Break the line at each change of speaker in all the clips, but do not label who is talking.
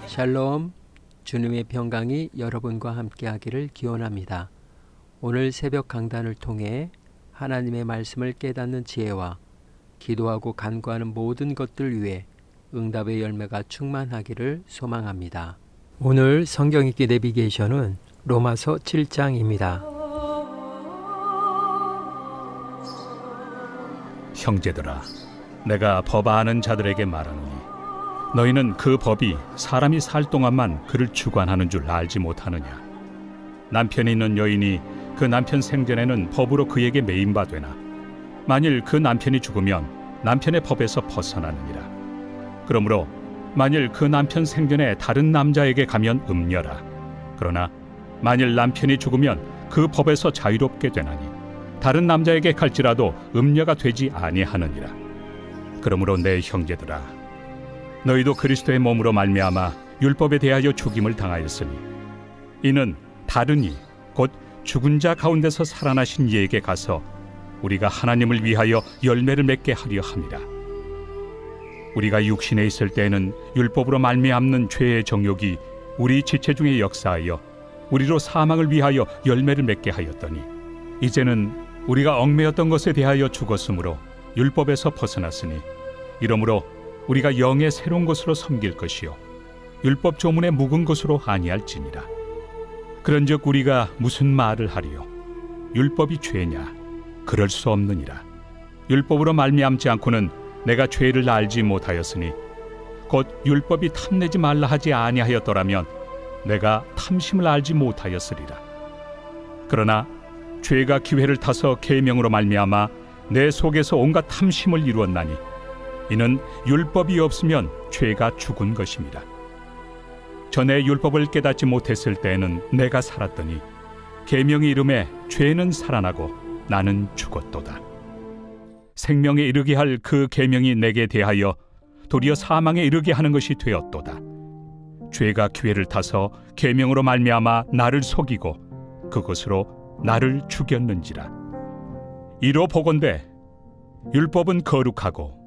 샬롬, 주님의 평강이 여러분과 함께하기를 기원합니다. 오늘 새벽 강단을 통해 하나님의 말씀을 깨닫는 지혜와 기도하고 간구하는 모든 것들 위해 응답의 열매가 충만하기를 소망합니다. 오늘 성경 읽기 내비게이션은 로마서 7장입니다.
형제들아, 내가 법 아는 자들에게 말하노니 너희는 그 법이 사람이 살 동안만 그를 주관하는 줄 알지 못하느냐. 남편이 있는 여인이 그 남편 생전에는 법으로 그에게 매인바 되나 만일 그 남편이 죽으면 남편의 법에서 벗어나느니라. 그러므로 만일 그 남편 생전에 다른 남자에게 가면 음녀라. 그러나 만일 남편이 죽으면 그 법에서 자유롭게 되나니 다른 남자에게 갈지라도 음녀가 되지 아니하느니라. 그러므로 내 형제들아, 너희도 그리스도의 몸으로 말미암아 율법에 대하여 죽임을 당하였으니 이는 다른 이 곧 죽은 자 가운데서 살아나신 이에게 가서 우리가 하나님을 위하여 열매를 맺게 하려 함이라. 우리가 육신에 있을 때에는 율법으로 말미암는 죄의 정욕이 우리 지체 중에 역사하여 우리로 사망을 위하여 열매를 맺게 하였더니 이제는 우리가 얽매였던 것에 대하여 죽었으므로 율법에서 벗어났으니 이러므로 우리가 영의 새로운 것으로 섬길 것이요 율법 조문의 묵은 것으로 아니할지니라. 그런즉 우리가 무슨 말을 하리요? 율법이 죄냐? 그럴 수 없느니라. 율법으로 말미암지 않고는 내가 죄를 알지 못하였으니 곧 율법이 탐내지 말라 하지 아니하였더라면 내가 탐심을 알지 못하였으리라. 그러나 죄가 기회를 타서 계명으로 말미암아 내 속에서 온갖 탐심을 이루었나니 이는 율법이 없으면 죄가 죽은 것입니다. 전에 율법을 깨닫지 못했을 때에는 내가 살았더니 계명의 이름에 죄는 살아나고 나는 죽었도다. 생명에 이르게 할 그 계명이 내게 대하여 도리어 사망에 이르게 하는 것이 되었도다. 죄가 기회를 타서 계명으로 말미암아 나를 속이고 그것으로 나를 죽였는지라. 이로 보건대 율법은 거룩하고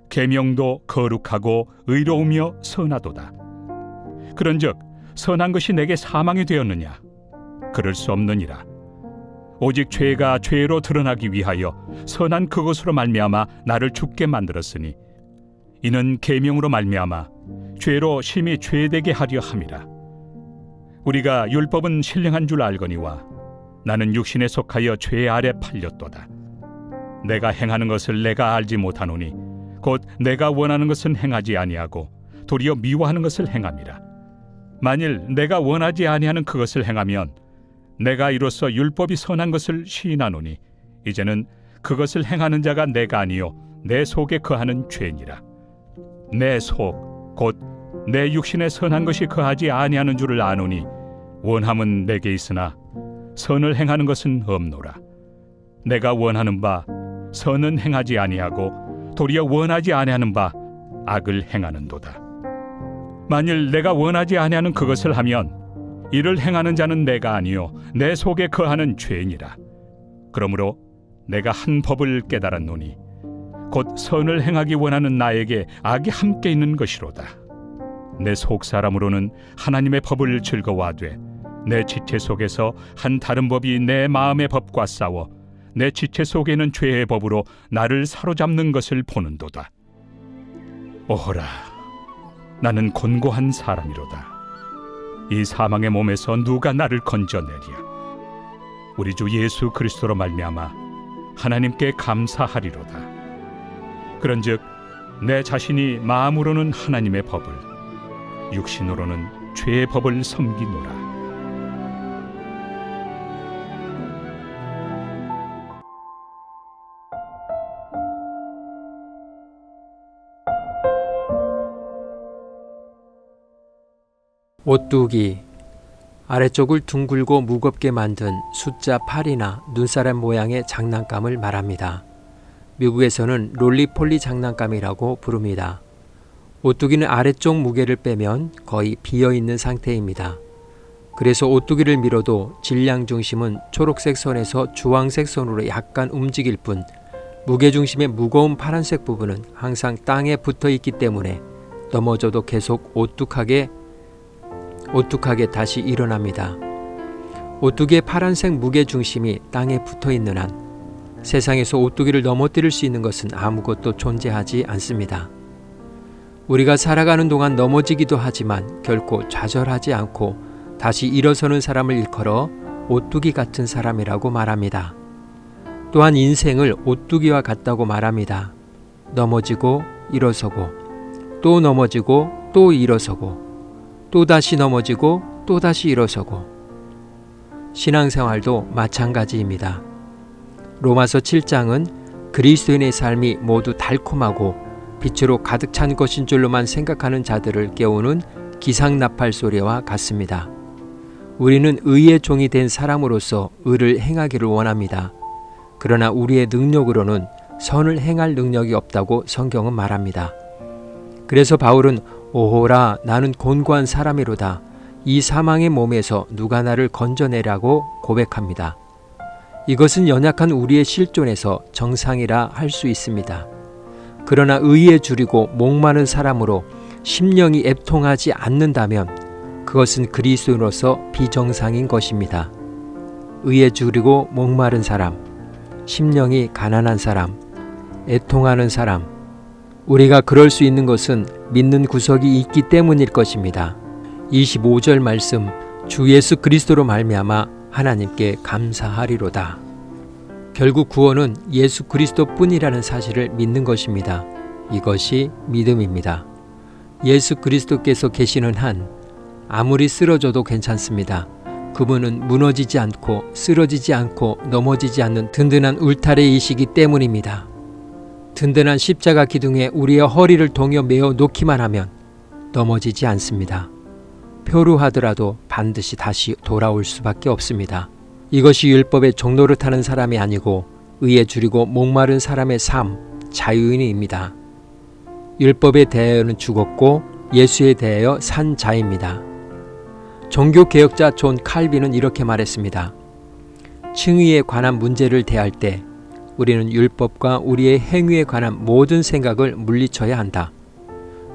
계명도 거룩하고 의로우며 선하도다. 그런즉 선한 것이 내게 사망이 되었느냐? 그럴 수 없느니라. 오직 죄가 죄로 드러나기 위하여 선한 그것으로 말미암아 나를 죽게 만들었으니 이는 계명으로 말미암아 죄로 심히 죄되게 하려 함이라. 우리가 율법은 신령한 줄 알거니와 나는 육신에 속하여 죄 아래 팔렸도다. 내가 행하는 것을 내가 알지 못하노니 곧 내가 원하는 것은 행하지 아니하고 도리어 미워하는 것을 행함이라. 만일 내가 원하지 아니하는 그것을 행하면 내가 이로써 율법이 선한 것을 시인하노니 이제는 그것을 행하는 자가 내가 아니요 내 속에 거하는 죄니라. 내 속 곧 내 육신에 선한 것이 거하지 아니하는 줄을 아노니 원함은 내게 있으나 선을 행하는 것은 없노라. 내가 원하는 바 선은 행하지 아니하고 도리어 원하지 아니하는 바 악을 행하는도다. 만일 내가 원하지 아니하는 그것을 하면 이를 행하는 자는 내가 아니요 내 속에 거하는 죄니라. 그러므로 내가 한 법을 깨달았노니 곧 선을 행하기 원하는 나에게 악이 함께 있는 것이로다. 내 속 사람으로는 하나님의 법을 즐거워하되 내 지체 속에서 한 다른 법이 내 마음의 법과 싸워 내 지체 속에는 죄의 법으로 나를 사로잡는 것을 보는도다. 오호라, 나는 곤고한 사람이로다. 이 사망의 몸에서 누가 나를 건져내랴? 우리 주 예수 그리스도로 말미암아 하나님께 감사하리로다. 그런즉 내 자신이 마음으로는 하나님의 법을, 육신으로는 죄의 법을 섬기노라.
오뚜기, 아래쪽을 둥글고 무겁게 만든 숫자 8이나 눈사람 모양의 장난감을 말합니다. 미국에서는 롤리폴리 장난감이라고 부릅니다. 오뚜기는 아래쪽 무게를 빼면 거의 비어있는 상태입니다. 그래서 오뚜기를 밀어도 질량 중심은 초록색 선에서 주황색 선으로 약간 움직일 뿐 무게중심의 무거운 파란색 부분은 항상 땅에 붙어 있기 때문에 넘어져도 계속 오뚝하게 다시 일어납니다. 오뚜기의 파란색 무게중심이 땅에 붙어 있는 한 세상에서 오뚜기를 넘어뜨릴 수 있는 것은 아무것도 존재하지 않습니다. 우리가 살아가는 동안 넘어지기도 하지만 결코 좌절하지 않고 다시 일어서는 사람을 일컬어 오뚜기 같은 사람이라고 말합니다. 또한 인생을 오뚜기와 같다고 말합니다. 넘어지고 일어서고 또 넘어지고 또 일어서고 또 다시 넘어지고 또 다시 일어서고. 신앙생활도 마찬가지입니다. 로마서 7장은 그리스도인의 삶이 모두 달콤하고 빛으로 가득 찬 것인 줄로만 생각하는 자들을 깨우는 기상나팔 소리와 같습니다. 우리는 의의 종이 된 사람으로서 의를 행하기를 원합니다. 그러나 우리의 능력으로는 선을 행할 능력이 없다고 성경은 말합니다. 그래서 바울은 오호라 나는 곤고한 사람이로다. 이 사망의 몸에서 누가 나를 건져내라고 고백합니다. 이것은 연약한 우리의 실존에서 정상이라 할 수 있습니다. 그러나 의에 줄이고 목마른 사람으로 심령이 애통하지 않는다면 그것은 그리스도인으로서 비정상인 것입니다. 의에 줄이고 목마른 사람, 심령이 가난한 사람, 애통하는 사람, 우리가 그럴 수 있는 것은 믿는 구석이 있기 때문일 것입니다. 25절 말씀, 주 예수 그리스도로 말미암아 하나님께 감사하리로다. 결국 구원은 예수 그리스도뿐이라는 사실을 믿는 것입니다. 이것이 믿음입니다. 예수 그리스도께서 계시는 한 아무리 쓰러져도 괜찮습니다. 그분은 무너지지 않고 쓰러지지 않고 넘어지지 않는 든든한 울타리이시기 때문입니다. 든든한 십자가 기둥에 우리의 허리를 동여 메어 놓기만 하면 넘어지지 않습니다. 표류하더라도 반드시 다시 돌아올 수밖에 없습니다. 이것이 율법의 종로를 타는 사람이 아니고 의에 줄이고 목마른 사람의 삶, 자유인입니다. 율법에 대하여는 죽었고 예수에 대하여 산 자입니다. 종교개혁자 존 칼빈은 이렇게 말했습니다. 칭의에 관한 문제를 대할 때 우리는 율법과 우리의 행위에 관한 모든 생각을 물리쳐야 한다.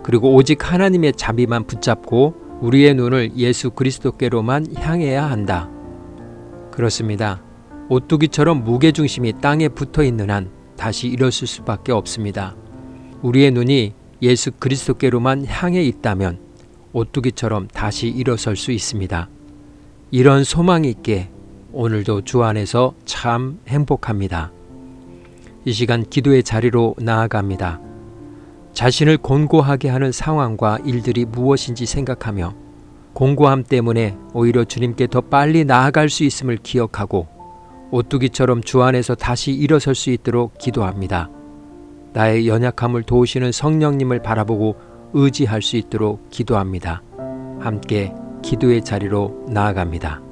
그리고 오직 하나님의 자비만 붙잡고 우리의 눈을 예수 그리스도께로만 향해야 한다. 그렇습니다. 오뚜기처럼 무게중심이 땅에 붙어 있는 한 다시 일어설 수밖에 없습니다. 우리의 눈이 예수 그리스도께로만 향해 있다면 오뚜기처럼 다시 일어설 수 있습니다. 이런 소망이 있게 오늘도 주 안에서 참 행복합니다. 이 시간 기도의 자리로 나아갑니다. 자신을 곤고하게 하는 상황과 일들이 무엇인지 생각하며 곤고함 때문에 오히려 주님께 더 빨리 나아갈 수 있음을 기억하고 오뚜기처럼 주 안에서 다시 일어설 수 있도록 기도합니다. 나의 연약함을 도우시는 성령님을 바라보고 의지할 수 있도록 기도합니다. 함께 기도의 자리로 나아갑니다.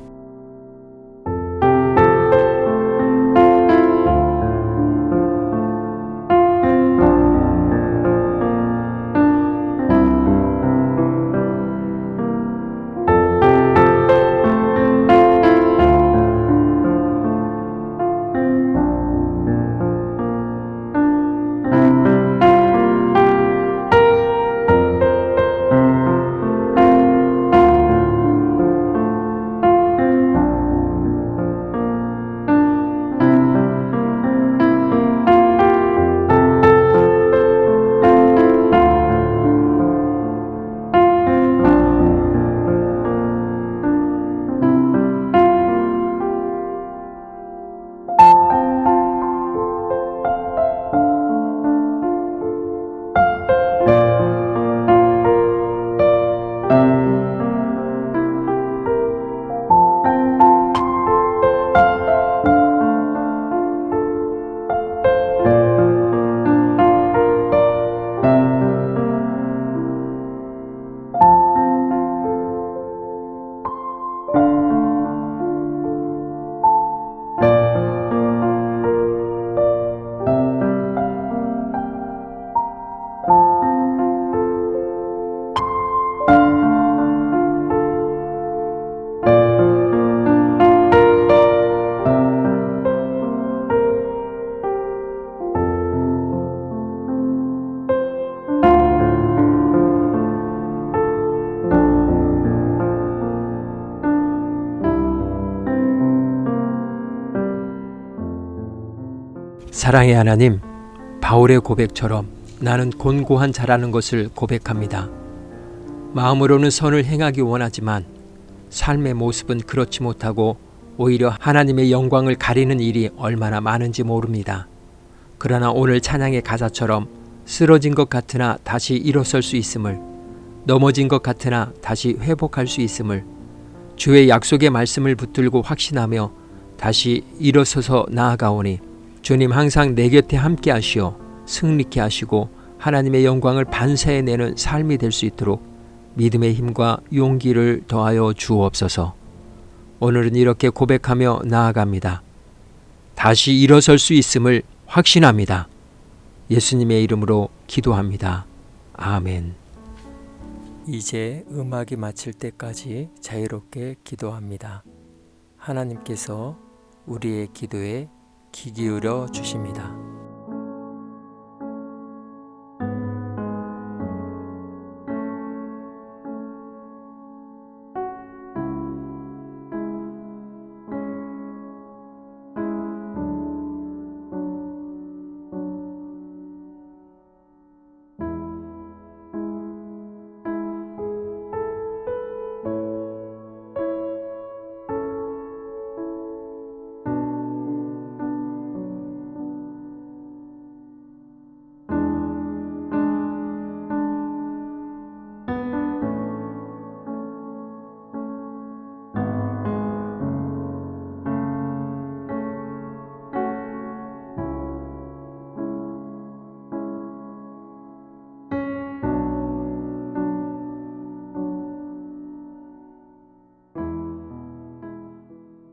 사랑의 하나님, 바울의 고백처럼 나는 곤고한 자라는 것을 고백합니다. 마음으로는 선을 행하기 원하지만 삶의 모습은 그렇지 못하고 오히려 하나님의 영광을 가리는 일이 얼마나 많은지 모릅니다. 그러나 오늘 찬양의 가사처럼 쓰러진 것 같으나 다시 일어설 수 있음을, 넘어진 것 같으나 다시 회복할 수 있음을, 주의 약속의 말씀을 붙들고 확신하며 다시 일어서서 나아가오니 주님 항상 내 곁에 함께 하시어 승리케 하시고 하나님의 영광을 반사해내는 삶이 될 수 있도록 믿음의 힘과 용기를 더하여 주옵소서. 오늘은 이렇게 고백하며 나아갑니다. 다시 일어설 수 있음을 확신합니다. 예수님의 이름으로 기도합니다. 아멘. 이제 음악이 마칠 때까지 자유롭게 기도합니다. 하나님께서 우리의 기도에 귀 기울여 주십니다.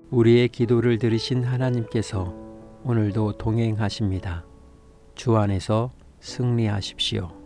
우리의 기도를 들으신 하나님께서 오늘도 동행하십니다. 주 안에서 승리하십시오.